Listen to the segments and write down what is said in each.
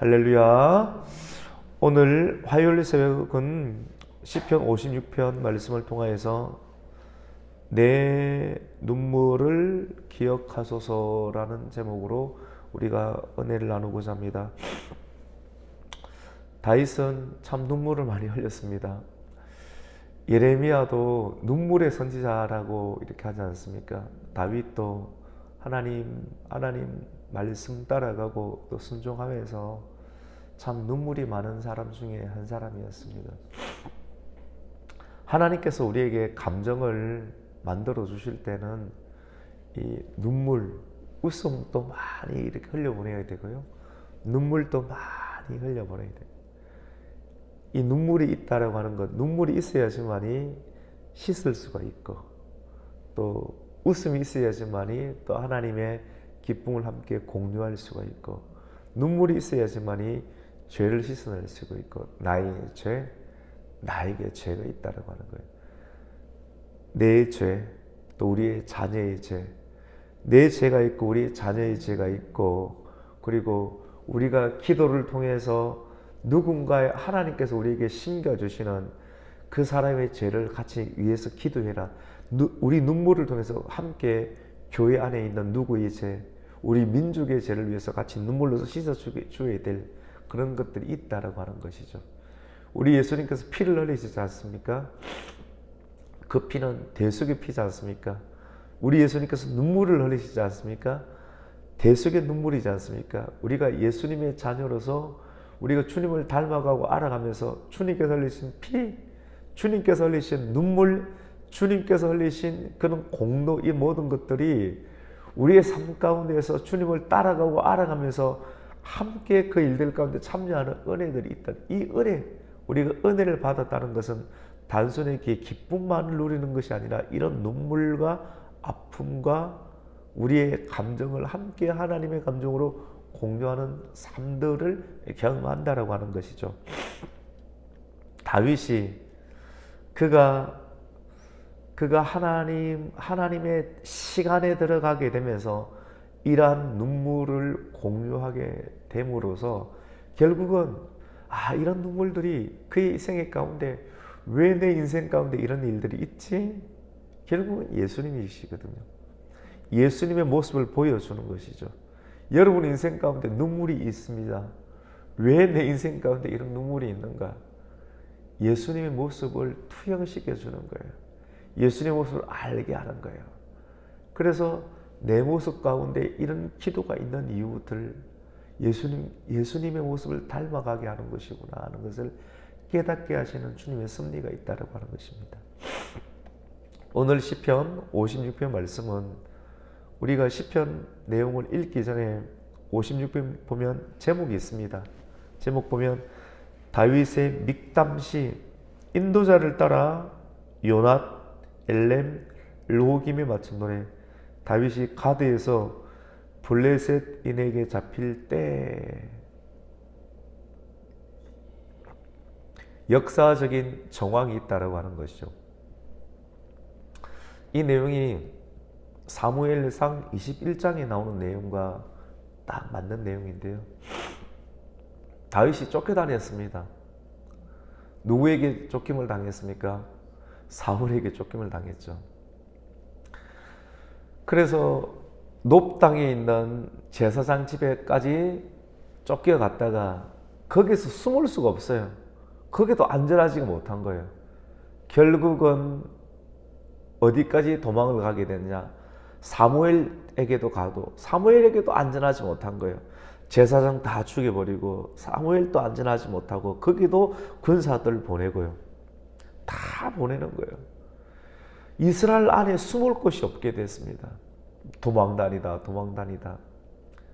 할렐루야. 오늘 화요일 새벽은 시편 56편 말씀을 통하여서 내 눈물을 기억하소서라는 제목으로 우리가 은혜를 나누고자 합니다. 다윗은 참 눈물을 많이 흘렸습니다. 예레미야도 눈물의 선지자라고 이렇게 하지 않습니까? 다윗도 하나님 말씀 따라가고 또 순종하면서 참 눈물이 많은 사람 중에 한 사람이었습니다. 하나님께서 우리에게 감정을 만들어 주실 때는 이 눈물, 웃음도 많이 이렇게 흘려보내야 되고요. 눈물도 많이 흘려보내야 돼요. 이 눈물이 있다라고 하는 것, 눈물이 있어야지만이 씻을 수가 있고, 또 웃음이 있어야지만이 또 하나님의 기쁨을 함께 공유할 수가 있고, 눈물이 있어야지만이 죄를 씻어낼 수가 있고, 나의 죄, 나에게 죄가 있다라고 하는 거예요. 내 죄, 또 우리의 자녀의 죄, 내 죄가 있고 우리 자녀의 죄가 있고, 그리고 우리가 기도를 통해서 누군가의 하나님께서 우리에게 심겨주시는 그 사람의 죄를 같이 위해서 기도해라. 우리 눈물을 통해서 함께 교회 안에 있는 누구의 죄, 우리 민족의 죄를 위해서 같이 눈물로서 씻어줘야 될 그런 것들이 있다라고 하는 것이죠. 우리 예수님께서 피를 흘리시지 않습니까? 그 피는 대속의 피지 않습니까? 우리 예수님께서 눈물을 흘리시지 않습니까? 대속의 눈물이지 않습니까? 우리가 예수님의 자녀로서 우리가 주님을 닮아가고 알아가면서 주님께서 흘리신 피, 주님께서 흘리신 눈물, 주님께서 흘리신 그런 공로, 이 모든 것들이 우리의 삶 가운데에서 주님을 따라가고 알아가면서 함께 그 일들 가운데 참여하는 은혜들이 있다. 이 은혜, 우리가 은혜를 받았다는 것은 단순히 기쁨만을 누리는 것이 아니라 이런 눈물과 아픔과 우리의 감정을 함께 하나님의 감정으로 공유하는 삶들을 경험한다라고 하는 것이죠. 다윗이 그가 하나님의 시간에 들어가게 되면서 이러한 눈물을 공유하게 됨으로써 결국은 이런 눈물들이 그의 생애 가운데 왜 내 인생 가운데 이런 일들이 있지? 결국은 예수님이시거든요. 예수님의 모습을 보여주는 것이죠. 여러분 인생 가운데 눈물이 있습니다. 왜 내 인생 가운데 이런 눈물이 있는가? 예수님의 모습을 투영시켜 주는 거예요. 예수님의 모습을 알게 하는 거예요. 그래서 내 모습 가운데 이런 기도가 있는 이유들, 예수님의 모습을 닮아가게 하는 것이구나 하는 것을 깨닫게 하시는 주님의 섭리가 있다고 하는 것입니다. 오늘 시편 56편 말씀은 우리가 시편 내용을 읽기 전에 56편 보면 제목이 있습니다. 제목 보면 다윗의 믹담시, 인도자를 따라 요낫, 엘렘, 르호김에 맞춘 노래. 다윗이 가드에서 블레셋인에게 잡힐 때, 역사적인 정황이 있다라고 하는 것이죠. 이 내용이 사무엘상 21장에 나오는 내용과 딱 맞는 내용인데요. 다윗이 쫓겨다녔습니다. 누구에게 쫓김을 당했습니까? 사울에게 쫓김을 당했죠. 그래서 높 땅에 있는 제사장 집에까지 쫓겨갔다가 거기서 숨을 수가 없어요. 거기도 안전하지가 못한 거예요. 결국은 어디까지 도망을 가게 됐냐? 사무엘에게도 가도 사무엘에게도 안전하지 못한 거예요. 제사장 다 죽여버리고 사무엘도 안전하지 못하고 거기도 군사들 보내고요. 다 보내는 거예요. 이스라엘 안에 숨을 곳이 없게 됐습니다. 도망다니다.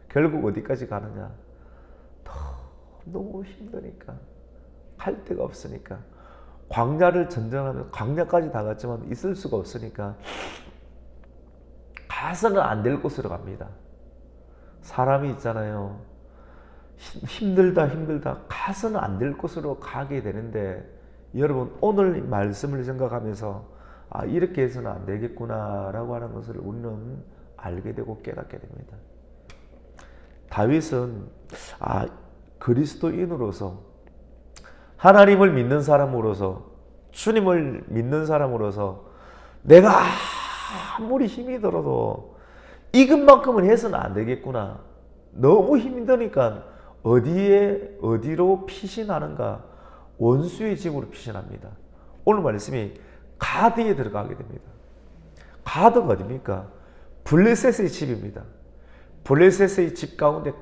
결국 어디까지 가느냐? 너무 힘드니까, 할 데가 없으니까, 광야를 전전하면 광야까지 다 갔지만 있을 수가 없으니까 가서는 안 될 곳으로 갑니다. 사람이 있잖아요. 힘들다 가서는 안 될 곳으로 가게 되는데, 여러분 오늘 말씀을 생각하면서 이렇게 해서는 안 되겠구나 라고 하는 것을 우리는 알게 되고 깨닫게 됩니다. 다윗은 그리스도인으로서, 하나님을 믿는 사람으로서, 주님을 믿는 사람으로서 내가 아무리 힘이 들어도 이것만큼은 해서는 안 되겠구나. 너무 힘이 드니까 어디로 피신하는가? 원수의 집으로 피신합니다. 오늘 말씀이 가드에 들어가게 됩니다. 가드가 어디입니까? 블레셋의 집입니다. 블레셋의 집 가운데,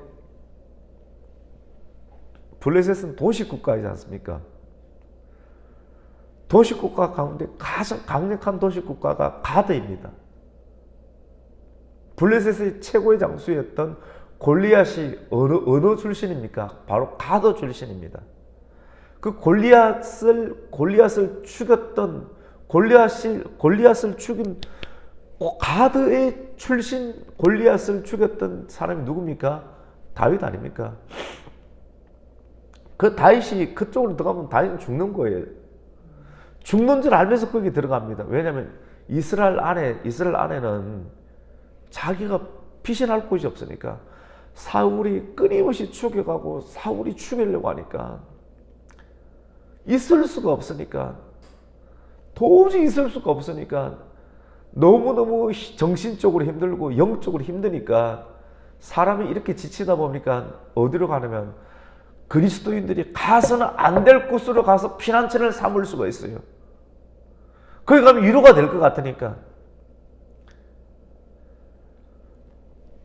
블레셋은 도시국가이지 않습니까? 도시국가 가운데 가장 강력한 도시국가가 가드입니다. 블레셋의 최고의 장수였던 골리앗이 어느 출신입니까? 바로 가드 출신입니다. 그 골리앗을 죽였던, 골리앗을 죽인 가드의 출신 골리앗을 죽였던 사람이 누굽니까? 다윗 아닙니까? 그 다윗이 그쪽으로 들어가면 다윗은 죽는 거예요. 죽는 줄 알면서 거기 들어갑니다. 왜냐하면 이스라엘 안에는 자기가 피신할 곳이 없으니까 사울이 끊임없이 죽여가고 사울이 죽이려고 하니까 있을 수가 없으니까, 도저히 있을 수가 없으니까 너무너무 정신적으로 힘들고 영적으로 힘드니까 사람이 이렇게 지치다 보니까 어디로 가냐면 그리스도인들이 가서는 안 될 곳으로 가서 피난처를 삼을 수가 있어요. 거기 가면 위로가 될 것 같으니까.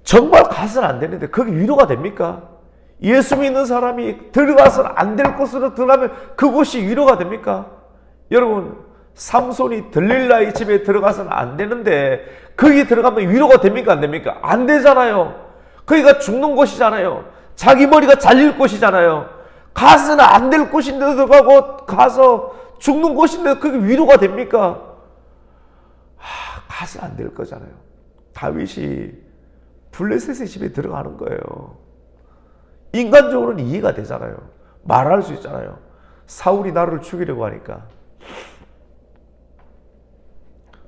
정말 가서는 안 되는데 거기 위로가 됩니까? 예수 믿는 사람이 들어가서는 안 될 곳으로 들어가면 그곳이 위로가 됩니까? 여러분, 삼손이 들릴라의 집에 들어가서는 안 되는데 거기 들어가면 위로가 됩니까? 안 됩니까? 안 되잖아요. 거기가 죽는 곳이잖아요. 자기 머리가 잘릴 곳이잖아요. 가서는 안 될 곳인데 들어가고 가서 죽는 곳인데 그게 위로가 됩니까? 가서 안 될 거잖아요. 다윗이 블레셋의 집에 들어가는 거예요. 인간적으로는 이해가 되잖아요. 말할 수 있잖아요. 사울이 나를 죽이려고 하니까.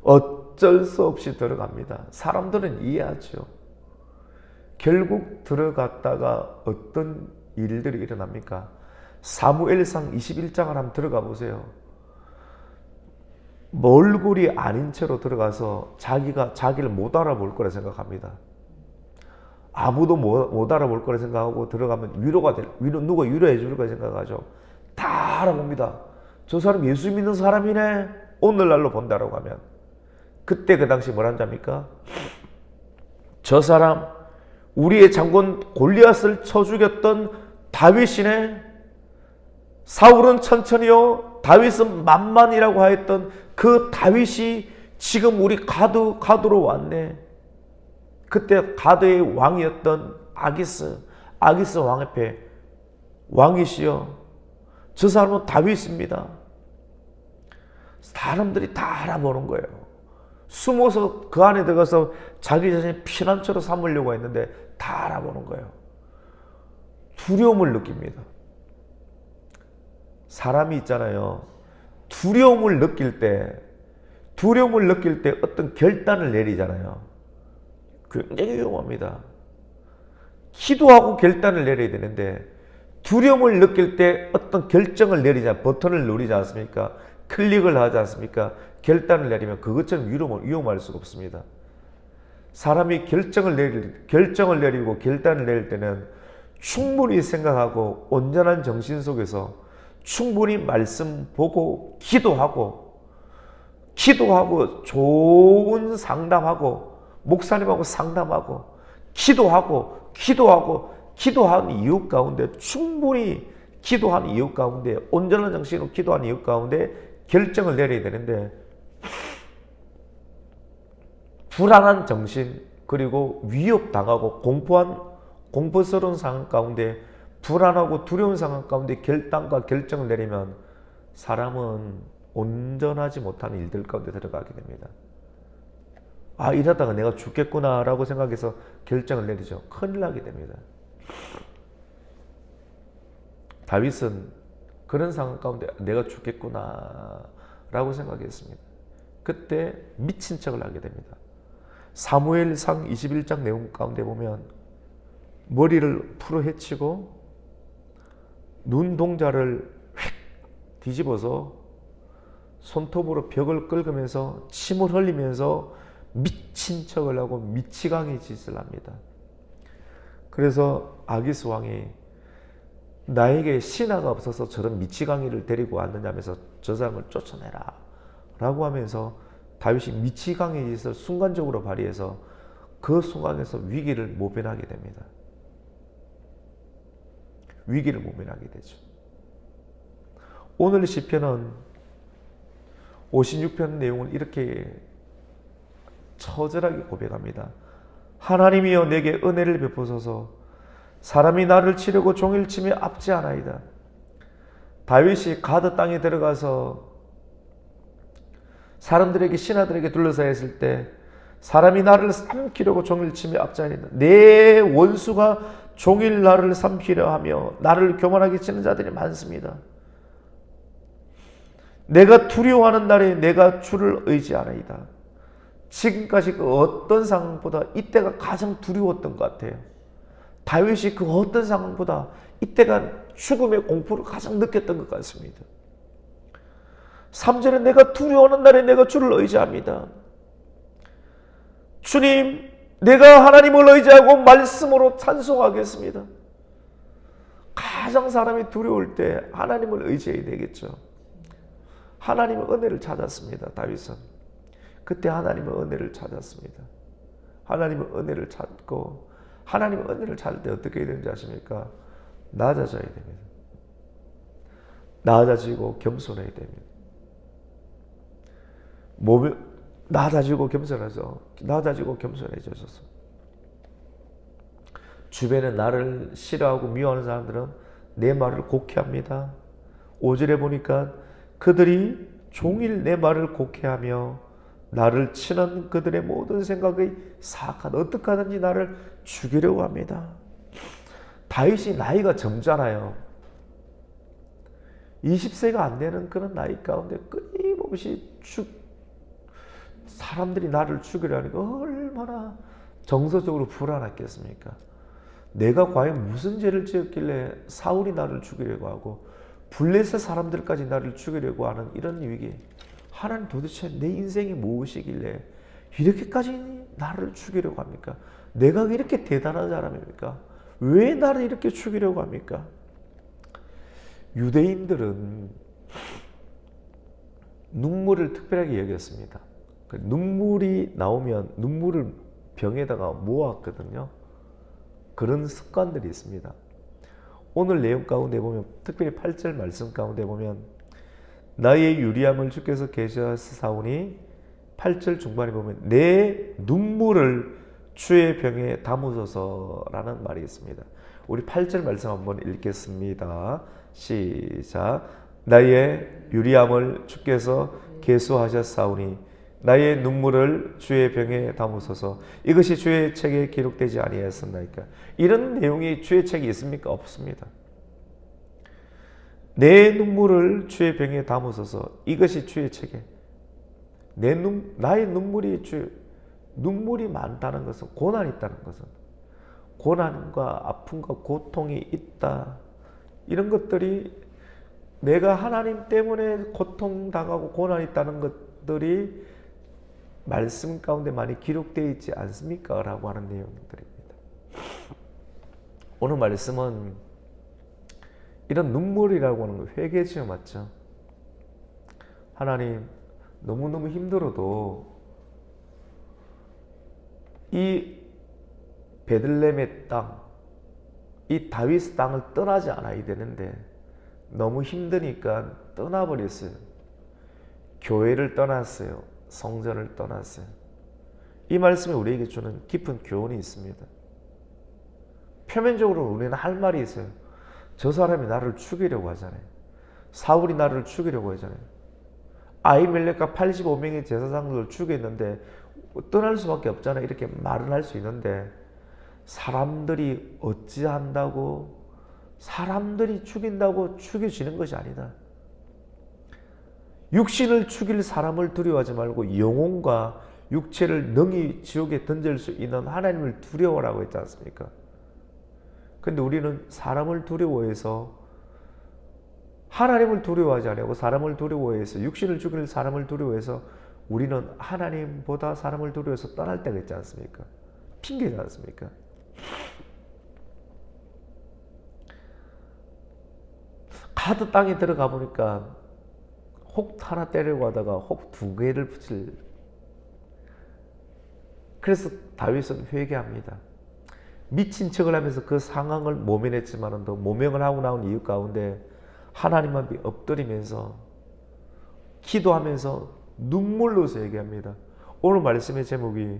어쩔 수 없이 들어갑니다. 사람들은 이해하죠. 결국 들어갔다가 어떤 일들이 일어납니까? 사무엘상 21장을 한번 들어가 보세요. 몰골이 아닌 채로 들어가서 자기를 못 알아볼 거라 생각합니다. 아무도 못 알아볼 거라 생각하고 들어가면 누가 위로해 줄 거라 생각하죠. 다 알아봅니다. 저 사람 예수 믿는 사람이네. 오늘날로 본다라고 하면. 그때 그 당시 뭐란 자입니까? 저 사람, 우리의 장군 골리앗을 쳐 죽였던 다윗이네. 사울은 천천히요, 다윗은 만만이라고 하였던 그 다윗이 지금 우리 가드로 왔네. 그때 가드의 왕이었던 아기스 왕 앞에 왕이시여, 저 사람은 다윗입니다. 사람들이 다 알아보는 거예요. 숨어서 그 안에 들어가서 자기 자신의 피난처로 삼으려고 했는데 다 알아보는 거예요. 두려움을 느낍니다. 사람이 있잖아요. 두려움을 느낄 때 어떤 결단을 내리잖아요. 굉장히 위험합니다. 기도하고 결단을 내려야 되는데 두려움을 느낄 때 어떤 결정을 내리자, 버튼을 누르지 않습니까? 클릭을 하지 않습니까? 결단을 내리면 그것처럼 위험할 수가 없습니다. 사람이 결정을 내리고 결단을 내릴 때는 충분히 생각하고 온전한 정신 속에서 충분히 말씀 보고 기도하고 좋은 상담하고 목사님하고 상담하고 기도한 이유 가운데, 충분히 기도한 이유 가운데, 온전한 정신으로 기도한 이유 가운데 결정을 내려야 되는데, 불안한 정신, 그리고 위협당하고 공포스러운 상황 가운데, 불안하고 두려운 상황 가운데 결단과 결정을 내리면 사람은 온전하지 못한 일들 가운데 들어가게 됩니다. 이러다가 내가 죽겠구나 라고 생각해서 결정을 내리죠. 큰일 나게 됩니다. 다윗은 그런 상황 가운데 내가 죽겠구나 라고 생각했습니다. 그때 미친 척을 하게 됩니다. 사무엘상 21장 내용 가운데 보면 머리를 풀어 헤치고 눈동자를 휙 뒤집어서 손톱으로 벽을 긁으면서 침을 흘리면서 미친 척을 하고 미치광이 짓을 합니다. 그래서 아기스 왕이 나에게 신하가 없어서 저런 미치광이를 데리고 왔느냐면서 저 사람을 쫓아내라 라고 하면서 다윗이 미치광이 짓을 순간적으로 발휘해서 그 순간에서 위기를 모면하게 됩니다. 위기를 모면하게 되죠. 오늘 시편은 56편 내용을 이렇게 처절하게 고백합니다. 하나님이여 내게 은혜를 베푸소서. 사람이 나를 치려고 종일 치며 압제하나이다. 다윗이 가드 땅에 들어가서 사람들에게 신하들에게 둘러싸여 있을 때 사람이 나를 삼키려고 종일 치며 압제하나이다. 내 원수가 종일 나를 삼키려 하며 나를 교만하게 치는 자들이 많습니다. 내가 두려워하는 날에 내가 주를 의지하나이다. 지금까지 그 어떤 상황보다 이때가 가장 두려웠던 것 같아요. 다윗이 그 어떤 상황보다 이때가 죽음의 공포를 가장 느꼈던 것 같습니다. 3절에 내가 두려워하는 날에 내가 주를 의지합니다. 주님, 내가 하나님을 의지하고 말씀으로 찬송하겠습니다. 가장 사람이 두려울 때 하나님을 의지해야 되겠죠. 하나님의 은혜를 찾았습니다. 다윗은 그때 하나님의 은혜를 찾았습니다. 하나님의 은혜를 찾고 하나님의 은혜를 찾을 때 어떻게 해야 되는지 아십니까? 낮아져야 됩니다. 낮아지고 겸손해야 됩니다. 몸이 낮아지고 겸손해져서 주변에 나를 싫어하고 미워하는 사람들은 내 말을 곡해합니다. 5절에 보니까 그들이 종일 내 말을 곡해하며 나를 치는 그들의 모든 생각이 사악하다. 어떻게 하든지 나를 죽이려고 합니다. 다윗이 나이가 젊잖아요. 20세가 안 되는 그런 나이 가운데 끊임없이 사람들이 나를 죽이려 하니까 얼마나 정서적으로 불안했겠습니까? 내가 과연 무슨 죄를 지었길래 사울이 나를 죽이려고 하고 블레셋 사람들까지 나를 죽이려고 하는 이런 위기. 하나님 도대체 내 인생이 무엇이길래 이렇게까지 나를 죽이려고 합니까? 내가 이렇게 대단한 사람입니까? 왜 나를 이렇게 죽이려고 합니까? 유대인들은 눈물을 특별하게 여겼습니다. 눈물이 나오면 눈물을 병에다가 모았거든요. 그런 습관들이 있습니다. 오늘 내용 가운데 보면 특별히 8절 말씀 가운데 보면 나의 유리함을 주께서 계시하사오니 8절 중반에 보면 내 눈물을 주의 병에 담으소서라는 말이 있습니다. 우리 8절 말씀 한번 읽겠습니다. 시작. 나의 유리함을 주께서 계수하셨사오니 나의 눈물을 주의 병에 담으소서. 이것이 주의 책에 기록되지 아니하였습니까? 이런 내용이 주의 책에 있습니까? 없습니다. 내 눈물을 주의 병에 담으소서. 이것이 주의 책에. 나의 눈물이 많다는 것은 고난이 있다는 것은 고난과 아픔과 고통이 있다. 이런 것들이 내가 하나님 때문에 고통당하고 고난이 있다는 것들이 말씀 가운데 많이 기록되어 있지 않습니까? 라고 하는 내용들입니다. 오늘 말씀은 이런 눈물이라고 하는 거 회개지요, 맞죠? 하나님, 너무너무 힘들어도 이 베들레헴의 땅, 이 다윗 땅을 떠나지 않아야 되는데 너무 힘드니까 떠나버렸어요. 교회를 떠났어요. 성전을 떠났어요. 이 말씀이 우리에게 주는 깊은 교훈이 있습니다. 표면적으로 우리는 할 말이 있어요. 저 사람이 나를 죽이려고 하잖아요. 사울이 나를 죽이려고 하잖아요. 아히멜렉과 85명의 제사장들을 죽였는데 떠날 수밖에 없잖아요. 이렇게 말은 할 수 있는데 사람들이 어찌한다고 사람들이 죽인다고 죽여지는 것이 아니다. 육신을 죽일 사람을 두려워하지 말고 영혼과 육체를 능히 지옥에 던질 수 있는 하나님을 두려워라고 했지 않습니까? 근데 우리는 사람을 두려워해서 하나님을 두려워하지 않고 사람을 두려워해서 육신을 죽일 사람을 두려워해서 우리는 하나님보다 사람을 두려워해서 떠날 때가 있지 않습니까? 핑계지 않습니까? 가드 땅에 들어가 보니까 혹 하나 때리려고 하다가 혹 두 개를 붙일. 그래서 다윗은 회개합니다. 미친 척을 하면서 그 상황을 모면했지만 또 모명을 하고 나온 이유 가운데 하나님 앞에 엎드리면서 기도하면서 눈물로서 얘기합니다. 오늘 말씀의 제목이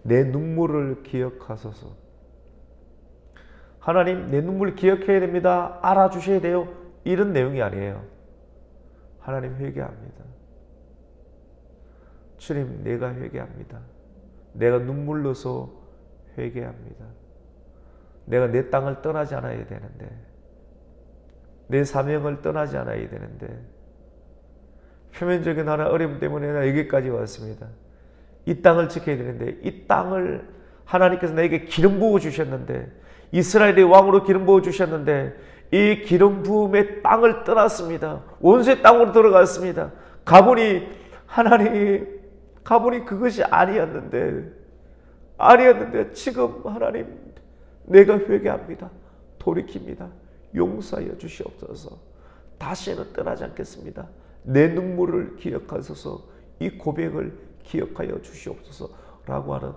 내 눈물을 기억하소서. 하나님, 내 눈물 기억해야 됩니다. 알아주셔야 돼요. 이런 내용이 아니에요. 하나님, 회개합니다. 주님, 내가 회개합니다. 내가 눈물로서 회개합니다. 내가 내 땅을 떠나지 않아야 되는데, 내 사명을 떠나지 않아야 되는데, 표면적인 하나 어려움 때문에 나 여기까지 왔습니다. 이 땅을 지켜야 되는데, 이 땅을 하나님께서 나에게 기름 부어 주셨는데, 이스라엘의 왕으로 기름 부어 주셨는데, 이 기름 부음의 땅을 떠났습니다. 원수의 땅으로 들어갔습니다. 가보니 그것이 아니었는데 지금 하나님, 내가 회개합니다. 돌이킵니다. 용서하여 주시옵소서. 다시는 떠나지 않겠습니다. 내 눈물을 기억하소서. 이 고백을 기억하여 주시옵소서 라고 하는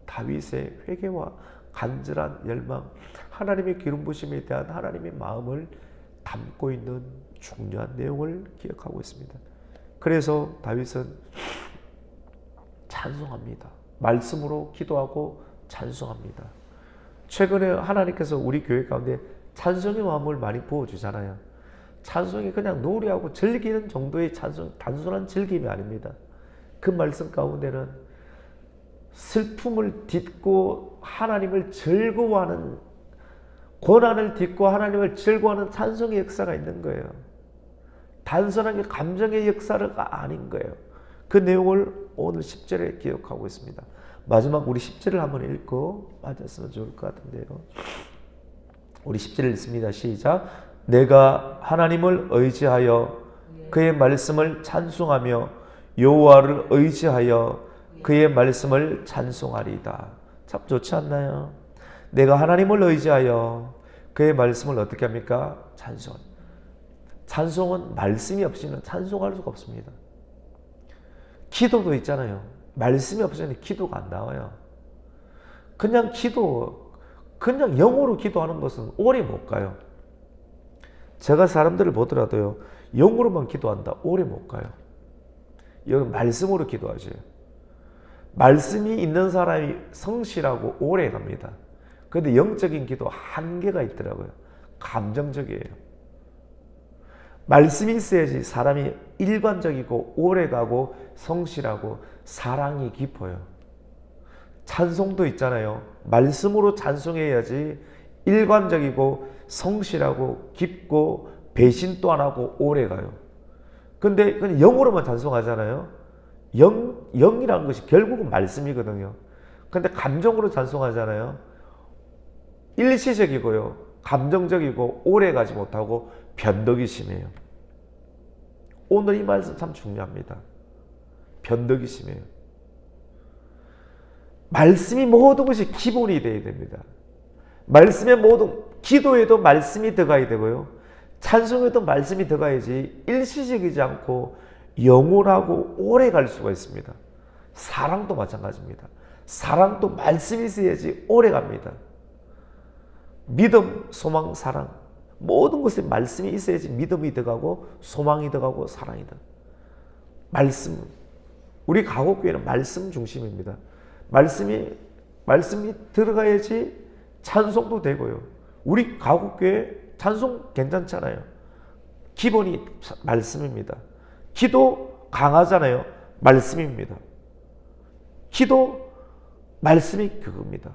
다윗의 회개와 간절한 열망, 하나님의 기름 부심에 대한 하나님의 마음을 담고 있는 중요한 내용을 기억하고 있습니다. 그래서 다윗은 찬송합니다. 말씀으로 기도하고 찬송합니다. 최근에 하나님께서 우리 교회 가운데 찬송의 마음을 많이 부어주잖아요. 찬송이 그냥 노래하고 즐기는 정도의 찬송, 단순한 즐김이 아닙니다. 그 말씀 가운데는 슬픔을 딛고 하나님을 즐거워하는, 고난을 딛고 하나님을 즐거워하는 찬송의 역사가 있는 거예요. 단순하게 감정의 역사가 아닌 거예요. 그 내용을 오늘 10절에 기억하고 있습니다. 마지막 우리 10절을 한번 읽고 맞았으면 좋을 것 같은데요. 우리 10절을 읽습니다. 시작. 내가 하나님을 의지하여 그의 말씀을 찬송하며 여호와를 의지하여 그의 말씀을 찬송하리이다. 참 좋지 않나요? 내가 하나님을 의지하여 그의 말씀을 어떻게 합니까? 찬송은 말씀이 없이는 찬송할 수가 없습니다. 기도도 있잖아요. 말씀이 없으면 기도가 안 나와요. 그냥 영어로 기도하는 것은 오래 못 가요. 제가 사람들을 보더라도요, 영어로만 기도한다, 오래 못 가요. 여기 말씀으로 기도하세요. 말씀이 있는 사람이 성실하고 오래 갑니다. 그런데 영적인 기도 한계가 있더라고요. 감정적이에요. 말씀이 있어야지 사람이 일관적이고 오래가고 성실하고 사랑이 깊어요. 찬송도 있잖아요. 말씀으로 찬송해야지 일관적이고 성실하고 깊고 배신도 안 하고 오래가요. 근데 그냥 영어로만 찬송하잖아요. 영이라는 것이 결국은 말씀이거든요. 근데 감정으로 찬송하잖아요. 일시적이고요. 감정적이고 오래가지 못하고 변덕이 심해요. 오늘 이 말씀 참 중요합니다. 변덕이 심해요. 말씀이 모든 것이 기본이 되어야 됩니다. 말씀의 모든, 기도에도 말씀이 들어가야 되고요. 찬송에도 말씀이 들어가야지 일시적이지 않고 영원하고 오래 갈 수가 있습니다. 사랑도 마찬가지입니다. 사랑도 말씀이 있어야지 오래 갑니다. 믿음, 소망, 사랑, 모든 것에 말씀이 있어야지 믿음이 들어가고 소망이 들어가고 사랑이 들어가고. 말씀, 우리 가곡교회는 말씀 중심입니다. 말씀이 들어가야지 찬송도 되고요. 우리 가곡교회 찬송 괜찮잖아요. 기본이 말씀입니다. 기도 강하잖아요. 말씀입니다. 기도, 말씀이 그겁니다.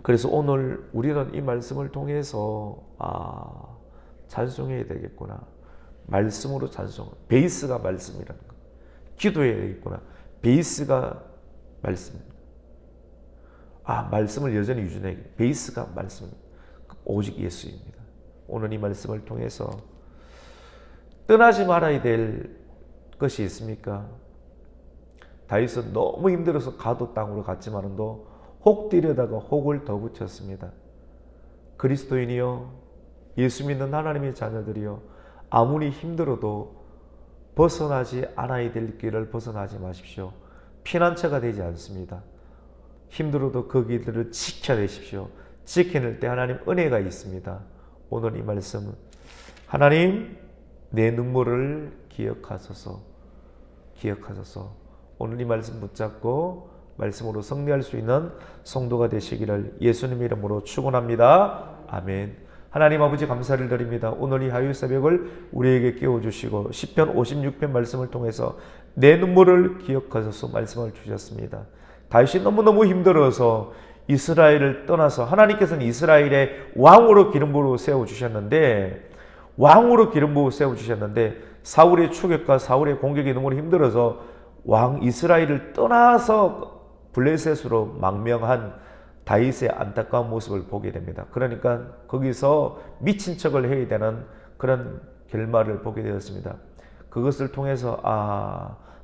그래서 오늘 우리는 이 말씀을 통해서 찬송해야 되겠구나. 말씀으로 찬송. 베이스가 말씀이라는 거. 기도해야 되겠구나. 베이스가 말씀. 말씀을 여전히 유지해. 베이스가 말씀. 오직 예수입니다. 오늘 이 말씀을 통해서 떠나지 말아야 될 것이 있습니까? 다윗은 너무 힘들어서 가도 땅으로 갔지만도 혹 뛰려다가 혹을 더 붙였습니다. 그리스도인이요, 예수 믿는 하나님의 자녀들이요, 아무리 힘들어도 벗어나지 않아야 될 길을 벗어나지 마십시오. 피난처가 되지 않습니다. 힘들어도 그 길들을 지켜내십시오. 지켜낼 때 하나님 은혜가 있습니다. 오늘 이 말씀은 하나님 내 눈물을 기억하소서. 오늘 이 말씀 붙잡고 말씀으로 승리할 수 있는 성도가 되시기를 예수님 이름으로 축원합니다. 아멘. 하나님 아버지 감사를 드립니다. 오늘 이 화요일 새벽을 우리에게 깨워주시고 시편 56편 말씀을 통해서 내 눈물을 기억하소서 말씀을 주셨습니다. 다윗이 너무너무 힘들어서 이스라엘을 떠나서 하나님께서는 이스라엘의 왕으로 기름 부어 세워주셨는데 사울의 추격과 사울의 공격이 너무 힘들어서 왕 이스라엘을 떠나서 블레셋으로 망명한 다윗의 안타까운 모습을 보게 됩니다. 그러니까 거기서 미친 척을 해야 되는 그런 결말을 보게 되었습니다. 그것을 통해서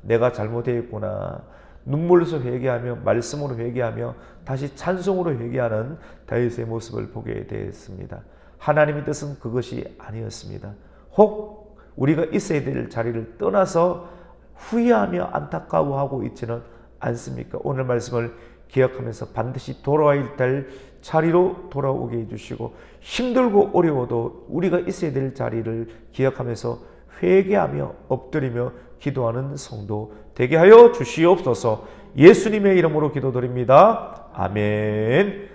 내가 잘못했구나. 눈물로 회개하며 말씀으로 회개하며 다시 찬송으로 회개하는 다윗의 모습을 보게 되었습니다. 하나님의 뜻은 그것이 아니었습니다. 혹 우리가 있어야 될 자리를 떠나서 후회하며 안타까워하고 있지는 않습니까? 오늘 말씀을 기억하면서 반드시 돌아와야 될 자리로 돌아오게 해주시고 힘들고 어려워도 우리가 있어야 될 자리를 기억하면서 회개하며 엎드리며 기도하는 성도 되게 하여 주시옵소서. 예수님의 이름으로 기도드립니다. 아멘.